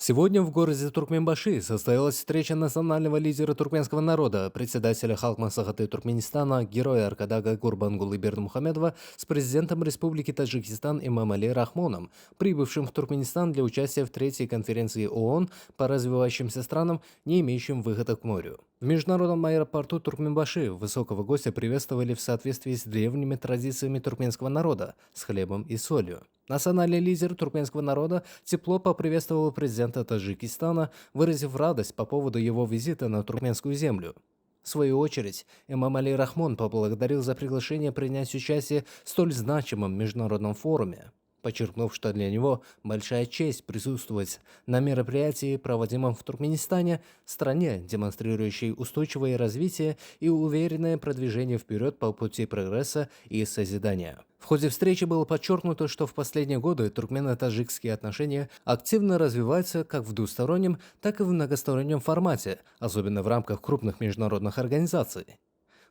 Сегодня в городе Туркменбаши состоялась встреча национального лидера туркменского народа, председателя Халк-Маслихаты Туркменистана, героя Аркадага Гурбангулы Бердымухамедова с президентом Республики Таджикистан Эмомали Рахмоном, прибывшим в Туркменистан для участия в третьей конференции ООН по развивающимся странам, не имеющим выхода к морю. В международном аэропорту Туркменбаши высокого гостя приветствовали в соответствии с древними традициями туркменского народа с хлебом и солью. Национальный лидер туркменского народа тепло поприветствовал президента Таджикистана, выразив радость по поводу его визита на туркменскую землю. В свою очередь, Эмомали Рахмон поблагодарил за приглашение принять участие в столь значимом международном форуме, подчеркнув, что для него большая честь присутствовать на мероприятии, проводимом в Туркменистане, стране, демонстрирующей устойчивое развитие и уверенное продвижение вперед по пути прогресса и созидания. В ходе встречи было подчеркнуто, что в последние годы туркмено-таджикские отношения активно развиваются как в двустороннем, так и в многостороннем формате, особенно в рамках крупных международных организаций.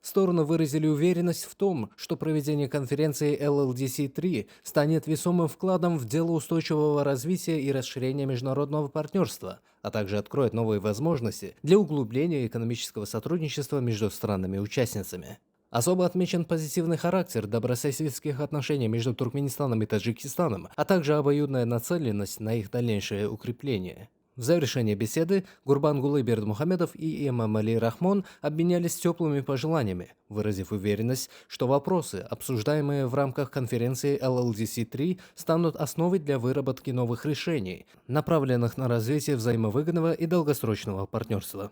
Стороны выразили уверенность в том, что проведение конференции LLDC-3 станет весомым вкладом в дело устойчивого развития и расширения международного партнерства, а также откроет новые возможности для углубления экономического сотрудничества между странами-участницами. Особо отмечен позитивный характер добрососедских отношений между Туркменистаном и Таджикистаном, а также обоюдная нацеленность на их дальнейшее укрепление. В завершении беседы Гурбангулы Бердымухамедов и Эмомали Рахмон обменялись теплыми пожеланиями, выразив уверенность, что вопросы, обсуждаемые в рамках конференции LLDC-3, станут основой для выработки новых решений, направленных на развитие взаимовыгодного и долгосрочного партнерства.